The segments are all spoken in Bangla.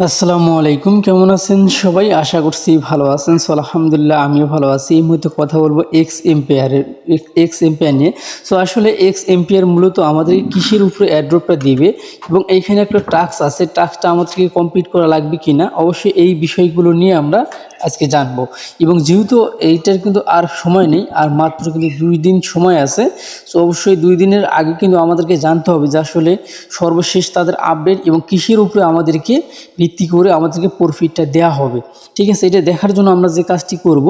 আসসালামু আলাইকুম, কেমন আছেন সবাই? আশা করছি ভালো আছেন। সো আলহামদুলিল্লাহ আমিও ভালো আছি। এই মুহূর্তে কথা বলবো এক্স এম্পায়ার নিয়ে। সো আসলে এক্স এম্পায়ার মূলত আমাদের কিসের উপরে অ্যাড্রপটা দিবে এবং এইখানে একটা টাস্ক আছে, টাস্কটা আমাদেরকে কমপ্লিট করা লাগবে কিনা, অবশ্যই এই বিষয়গুলো নিয়ে আমরা আজকে জানবো। এবং যেহেতু এইটার কিন্তু আর সময় নেই, আর মাত্র কিন্তু 2 দিন সময় আছে। সো অবশ্যই 2 দিনের আগে কিন্তু আমাদেরকে জানতে হবে যে আসলে সর্বশেষ তাদের আপডেট এবং কিসের উপরে আমাদেরকে ভিত্তি করে আমাদেরকে প্রফিটটা দেওয়া হবে। ঠিক আছে, এটা দেখার জন্য আমরা যে কাজটি করব,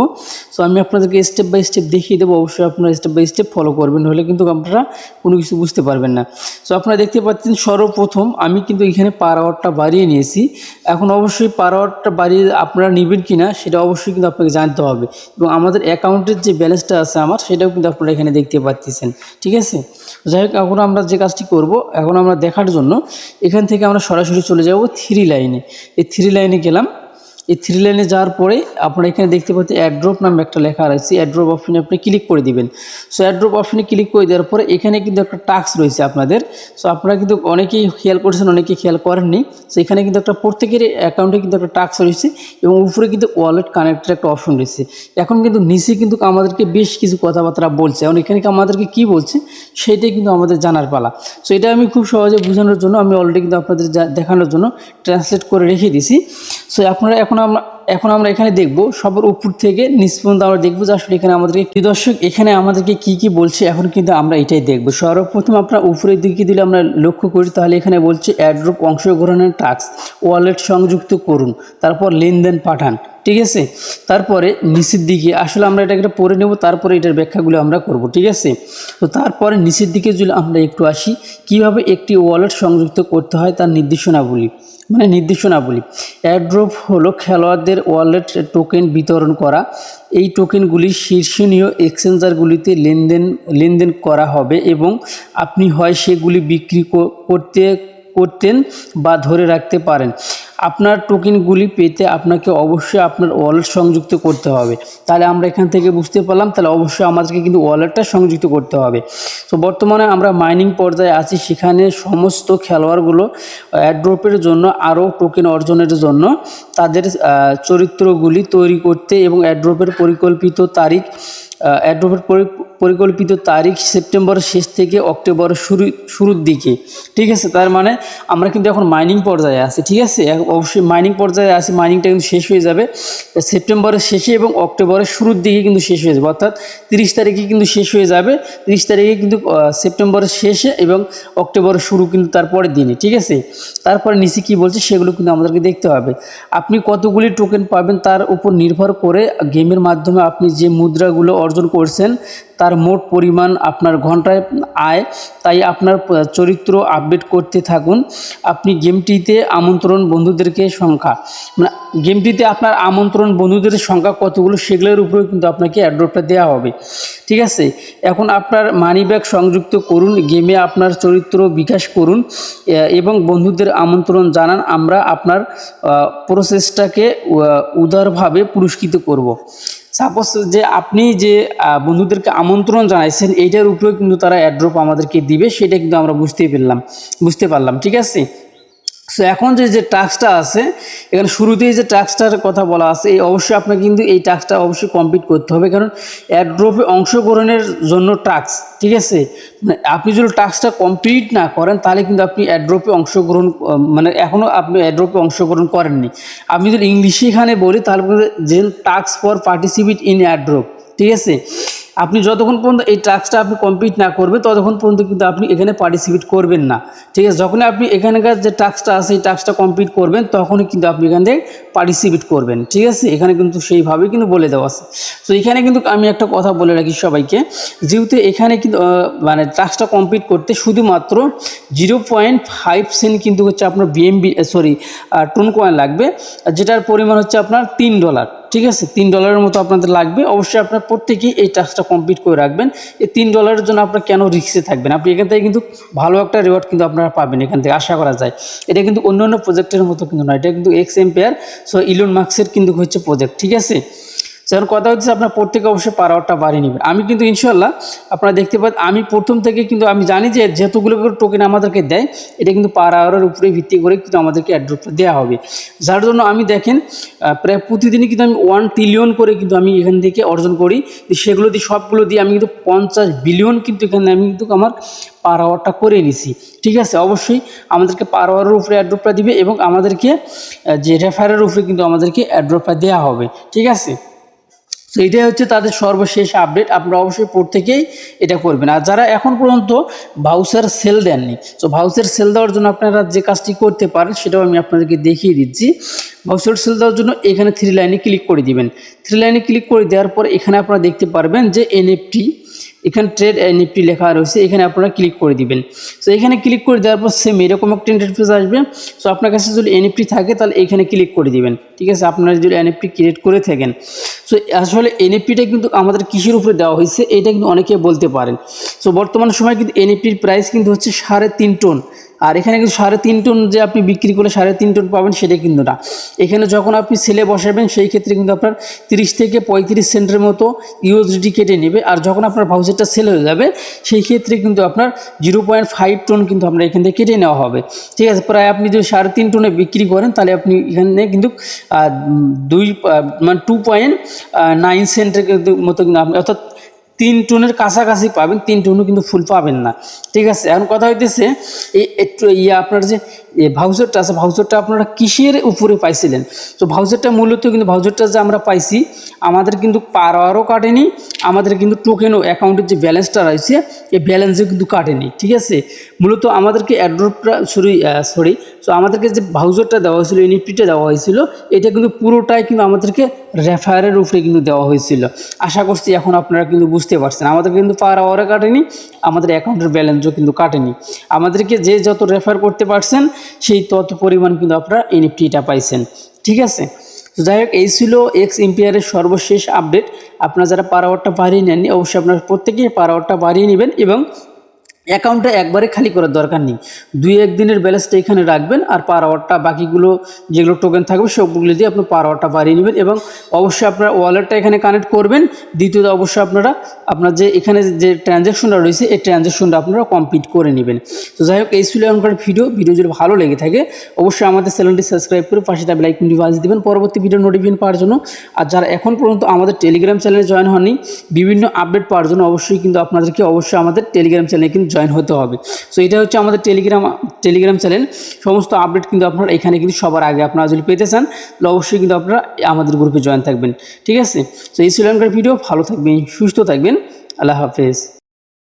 সো আমি আপনাদেরকে স্টেপ বাই স্টেপ দেখিয়ে দেবো। অবশ্যই আপনারা স্টেপ বাই স্টেপ ফলো করবেন, নাহলে কিন্তু আপনারা কোনো কিছু বুঝতে পারবেন না। সো আপনারা দেখতে পাচ্ছেন সর্বপ্রথম আমি কিন্তু এখানে পার আওয়ারটা বাড়িয়ে নিয়েছি। এখন অবশ্যই পার আওয়ারটা বাড়িয়ে আপনারা নেবেন কিনা সেটা অবশ্যই কিন্তু আপনাকে জানতে হবে, এবং আমাদের অ্যাকাউন্টের যে ব্যালেন্সটা আছে আমার, সেটাও কিন্তু আপনারা এখানে দেখতে পাচ্ছেন। ঠিক আছে, যাই হোক, এখন আমরা যে কাজটি করব, এখন আমরা দেখার জন্য এখান থেকে আমরা সরাসরি চলে যাব 3 লাইনে। এই 3 লাইনে গেলাম। এই 3 লাইনে যাওয়ার পরে আপনারা এখানে দেখতে পাচ্ছেন অ্যাড্রপ নামে একটা লেখা রয়েছে। অ্যাড্রপ অপশনে আপনি ক্লিক করে দিবেন। সো অ্যাড্রপ অপশনে ক্লিক করে দেওয়ার পরে এখানে কিন্তু একটা টাস্ক রয়েছে আপনাদের। সো আপনারা কিন্তু অনেকেই খেয়াল করেছেন, অনেকেই খেয়াল করেননি। সো এখানে কিন্তু একটা প্রত্যেকের অ্যাকাউন্টে কিন্তু একটা টাস্ক রয়েছে এবং উপরে কিন্তু ওয়ালেট কানেক্টের একটা অপশন রয়েছে। এখন কিন্তু নিচে কিন্তু আমাদেরকে বেশ কিছু কথাবার্তা বলছে। এখন এখানে আমাদেরকে কি বলছে সেটাই কিন্তু আমাদের জানার পালা। সো এটা আমি খুব সহজে বোঝানোর জন্য আমি অলরেডি কিন্তু আপনাদের দেখানোর জন্য ট্রান্সলেট করে রেখে দিছি। সো আপনারা এখন আমরা এখানে দেখব, সবার উপর থেকে নিচ পর্যন্ত আমরা দেখবো যে আসলে এখানে আমাদেরকে কি, দর্শক এখানে আমাদেরকে কি কি বলছে এখন কিন্তু আমরা এটাই দেখব। সর্বপ্রথম আপনার উপরের দিকে দিলে আমরা লক্ষ্য করি, তাহলে এখানে বলছে অ্যাড্রপ অংশগ্রহণের টাস্ক, ওয়ালেট সংযুক্ত করুন, তারপর লেনদেন পাঠান। ঠিক আছে, তারপরে নিচের দিকে আসলে আমরা এটাকে পড়ে নেব, তারপরে এটার ব্যাখ্যাগুলো আমরা করব। ঠিক আছে, তো তারপরে নিচের দিকে যদি আমরা একটু আসি, কিভাবে একটি ওয়ালেট সংযুক্ত করতে হয় তার নির্দেশনাবলী। অ্যাড্রপ হলো খেলোয়াড়দের ওয়ালেট টোকেন বিতরণ করা। এই টোকেনগুলি শীর্ষনীয় এক্সচেঞ্জারগুলিতে লেনদেন করা হবে এবং আপনি হয় সেগুলি বিক্রি করতেন বা ধরে রাখতে পারেন। আপনার টোকেনগুলি পেতে আপনাকে অবশ্যই আপনার ওয়ালেট সংযুক্ত করতে হবে। তাহলে আমরা এখান থেকে বুঝতে পারলাম, তাহলে অবশ্যই আমাদেরকে কিন্তু ওয়ালেটটা সংযুক্ত করতে হবে। তো বর্তমানে আমরা মাইনিং পর্যায়ে আছি, সেখানে সমস্ত খেলোয়াড়গুলো অ্যাড্রপের জন্য আরও টোকেন অর্জনের জন্য তাদের চরিত্রগুলি তৈরি করতে এবং অ্যাড্রপের পরিকল্পিত তারিখ সেপ্টেম্বরের শেষ থেকে অক্টোবরের শুরুর দিকে। ঠিক আছে, তার মানে আমরা কিন্তু এখন মাইনিং পর্যায়ে আছি। ঠিক আছে, অবশ্যই মাইনিং পর্যায়ে আছি, মাইনিংটা কিন্তু শেষ হয়ে যাবে সেপ্টেম্বরের শেষে এবং অক্টোবরের শুরুর দিকে কিন্তু শেষ হয়ে যাবে, অর্থাৎ 30 তারিখে কিন্তু শেষ হয়ে যাবে। 30 তারিখে কিন্তু সেপ্টেম্বরের শেষে এবং অক্টোবরের শুরু কিন্তু তারপরের দিনে। ঠিক আছে, তারপরে নিচে কী বলছে সেগুলো কিন্তু আমাদেরকে দেখতে হবে। আপনি কতগুলি টোকেন পাবেন তার উপর নির্ভর করে গেমের মাধ্যমে আপনি যে মুদ্রাগুলো অর্জন করছেন তার মোট পরিমাণ আপনার ঘন্টায় আয়। তাই আপনার চরিত্র আপডেট করতে থাকুন। আপনি গেমটিতে আপনার আমন্ত্রণ বন্ধুদের সংখ্যা কতগুলো সেগুলোর উপরেও কিন্তু আপনাকে অ্যাড্রপটা দেওয়া হবে। ঠিক আছে, এখন আপনার মানি ব্যাগ সংযুক্ত করুন, গেমে আপনার চরিত্র বিকাশ করুন এবং বন্ধুদের আমন্ত্রণ জানান। আমরা আপনার প্রসেসটাকে উদারভাবে পুরস্কৃত করব। সাপোজ যে আপনি যে বন্ধুদেরকে আমন্ত্রণ জানাইছেন, এইটার উপরেও কিন্তু তারা অ্যাড্রপ আমাদেরকে দিবে, সেটা কিন্তু আমরা বুঝতে পারলাম। ঠিক আছে, সো এখন যে টাস্কটা আছে, এখানে শুরুতেই যে টাস্কটার কথা বলা আছে, এই অবশ্যই আপনাকে কিন্তু এই টাস্কটা অবশ্যই কমপ্লিট করতে হবে, কারণ অ্যাড্রপে অংশগ্রহণের জন্য টাস্ক। ঠিক আছে, আপনি যদি টাস্কটা কমপ্লিট না করেন তাহলে কিন্তু আপনি অ্যাড্রপে অংশগ্রহণ এখনও আপনি অ্যাড্রপে অংশগ্রহণ করেননি। আমি যদি ইংলিশে এখানে বলি তাহলে যে task for participate in airdrop. ঠিক আছে, আপনি যতক্ষণ পর্যন্ত এই টাস্কটা আপনি কমপ্লিট না করবেন ততক্ষণ পর্যন্ত কিন্তু আপনি এখানে পার্টিসিপেট করবেন না। ঠিক আছে, যখনই আপনি এখানকার যে টাস্কটা আছে এই টাস্কটা কমপ্লিট করবেন তখনই কিন্তু আপনি এখান থেকে পার্টিসিপেট করবেন। ঠিক আছে, এখানে কিন্তু সেইভাবেই কিন্তু বলে দেওয়া আছে। তো এখানে কিন্তু আমি একটা কথা বলে রাখি সবাইকে, যেহেতু এখানে কিন্তু টাস্কটা কমপ্লিট করতে শুধুমাত্র 0.5 সেন্ট কিন্তু হচ্ছে আপনার টোন কয়েন লাগবে, যেটার পরিমাণ হচ্ছে আপনার $3। ঠিক আছে, $3 মতো আপনাদের লাগবে। অবশ্যই আপনার প্রত্যেকেই এই টাস্কটা কমপ্লিট করে রাখবেন। এই $3 জন্য আপনার কেন রিস্কে থাকবেন, আপনি এখান থেকে কিন্তু ভালো একটা রিওয়ার্ড কিন্তু আপনারা পাবেন, এখান থেকে আশা করা যায়। এটা কিন্তু অন্য প্রজেক্টের মতো কিন্তু নয়, এটা কিন্তু এক্স এম্পায়ার, সো ইলন মাস্কের কিন্তু হচ্ছে প্রজেক্ট। ঠিক আছে, তো যেমন কথা হচ্ছে আপনার প্রত্যেকে অবশ্যই পার আওয়ারটা বাড়িয়ে নেবেন। আমি কিন্তু ইনশাল্লাহ আপনারা দেখতে পাচ্ছেন আমি প্রথম থেকে কিন্তু আমি জানি যে যেতগুলো করে টোকেন আমাদেরকে দেয় এটা কিন্তু পার আওয়ারের উপরে ভিত্তি করে কিন্তু আমাদেরকে অ্যাড্রপটা দেওয়া হবে, যার জন্য আমি দেখেন প্রায় প্রতিদিনই কিন্তু আমি 1 ট্রিলিয়ন করে কিন্তু আমি এখান থেকে অর্জন করি। সেগুলো দিয়ে সবগুলো দিয়ে আমি কিন্তু 50 বিলিয়ন কিন্তু এখানে আমি কিন্তু আমার পার আওয়ারটা করে নিছি। ঠিক আছে, অবশ্যই আমাদেরকে পার আওয়ারের উপরে অ্যাড্রপটা দিবে এবং আমাদেরকে যে রেফারের উপরে কিন্তু আমাদেরকে অ্যাড্রপটা দেওয়া হবে। ঠিক আছে, তো এটাই হচ্ছে তাদের সর্বশেষ আপডেট। আপনারা অবশ্যই প্রত্যেকেই এটা করবেন। আর যারা এখন পর্যন্ত ভাউচার সেল দেননি, তো ভাউচার সেল দেওয়ার জন্য আপনারা যে কাজটি করতে পারেন সেটাও আমি আপনাদেরকে দেখিয়ে দিচ্ছি। ভাউচার সেল দেওয়ার জন্য এখানে 3 লাইনে ক্লিক করে দিবেন। 3 লাইনে ক্লিক করে দেওয়ার পর এখানে আপনারা দেখতে পারবেন যে এনএফটি, এখানে ট্রেড এনএফটি লেখা রয়েছে, এখানে আপনারা ক্লিক করে দিবেন। সো এখানে ক্লিক করে দেওয়ার পর সেম এরকম একটা ইন্টারফেস আসবে। সো আপনার কাছে যদি এনএফটি থাকে তাহলে এখানে ক্লিক করে দিবেন। ঠিক আছে, আপনারা যদি এনএফটি ক্রিয়েট করে থাকেন। সো আসলে এনএফটিটা কিন্তু আমাদের কিসের উপরে দেওয়া হয়েছে এটা কিন্তু অনেকে বলতে পারেন। সো বর্তমান সময় কিন্তু এনএফটির প্রাইস কিন্তু হচ্ছে 3.5 টন। আর এখানে কিন্তু 3.5 টন যে আপনি বিক্রি করে 3.5 টন পাবেন সেটা কিন্তু না। এখানে যখন আপনি সেলে বসাবেন সেই ক্ষেত্রে কিন্তু আপনার 30 থেকে 35 সেন্টের মতো ইউএসডি কেটে নেবে। আর যখন আপনার ভাউচারটা সেল হয়ে যাবে সেই ক্ষেত্রে কিন্তু আপনার 0.5 টন কিন্তু আপনার এখান থেকে কেটে নেওয়া হবে। ঠিক আছে, প্রায় আপনি যদি 3.5 টনে বিক্রি করেন তাহলে আপনি এখানে কিন্তু 2.9 সেন্টের মতো কিন্তু আপনি অর্থাৎ 3 টনের কাছাকাছি পাবেন, 3 টনও কিন্তু ফুল পাবেন না। ঠিক আছে, এখন কথা হইতেছে এই আপনার যে ভাউচারটা আছে ভাউচারটা আপনারা কিসের উপরে পাইছিলেন? তো ভাউচারটা মূলত কিন্তু ভাউচারটা যে আমরা পাইছি আমাদের কিন্তু পার আওয়ারও কাটেনি, আমাদের কিন্তু টোকেনও অ্যাকাউন্টের যে ব্যালেন্সটা রয়েছে এই ব্যালেন্সও কিন্তু কাটেনি। ঠিক আছে, মূলত আমাদেরকে অ্যাড্রপটা সরি সো আমাদেরকে যে ভাউচারটা দেওয়া হয়েছিল, এনএফটিটা দেওয়া হয়েছিল এটা কিন্তু পুরোটাই কিন্তু আমাদেরকে রেফারের উপরে কিন্তু দেওয়া হয়েছিল। আশা করছি এখন আপনারা কিন্তু বুঝতে পারছেন আমাদের কিন্তু পার আওয়ারে কাটেনি, আমাদের অ্যাকাউন্টের ব্যালেন্সও কিন্তু কাটেনি। আমাদেরকে যে যত রেফার করতে পারছেন সেই তত পরিমাণ কিন্তু আপনারা এনএফটিটা পাইছেন। ঠিক আছে, তো যাই হোক এই ছিল এক্স এম্পিয়ারের সর্বশেষ আপডেট। আপনারা যারা পার আওয়ারটা বাড়িয়ে নেননি অবশ্যই আপনারা প্রত্যেকেই পার আওয়ারটা বাড়িয়ে নেবেন এবং অ্যাকাউন্টটা একবারে খালি করার দরকার নেই, 2-1 দিনের ব্যালেন্সটা এখানে রাখবেন আর পার আওয়ারটা বাকিগুলো যেগুলো টোকেন থাকবে সবগুলো দিয়ে আপনি পার আওয়ারটা বাড়িয়ে নেবেন এবং অবশ্যই আপনার ওয়ালেটটা এখানে কানেক্ট করবেন। দ্বিতীয়ত অবশ্যই আপনার যে এখানে যে ট্রানজ্যাকশনটা রয়েছে এই ট্রানজ্যাকশনটা আপনারা কমপ্লিট করে নেবেন। তো যাই হোক এই ছিল এখনকার ভিডিও যদি ভালো লেগে থাকে অবশ্যই আমাদের চ্যানেলটি সাবস্ক্রাইব করে পাশে থাকা বেল আইকনটি বাজিয়ে দেবেন পরবর্তী ভিডিও নোটিফিকেশন পাওয়ার জন্য। আর যারা এখন পর্যন্ত আমাদের টেলিগ্রাম চ্যানেলে জয়েন হননি বিভিন্ন আপডেট পাওয়ার জন্য অবশ্যই কিন্তু আপনাদেরকে অবশ্যই আমাদের টেলিগ্রাম চ্যানেলে কিন্তু জয়েন হতে হবে। সো এটা হচ্ছে আমাদের টেলিগ্রাম চ্যানেল, সমস্ত আপডেট কিন্তু আপনারা এখানে কিন্তু সবার আগে আপনারা যদি পেতে চান তাহলে অবশ্যই কিন্তু আপনারা আমাদের গ্রুপে জয়েন থাকবেন। ঠিক আছে, তো এই ছিল এখনকার ভিডিও, ভালো থাকবেন, সুস্থ থাকবেন, আল্লাহ হাফেজ।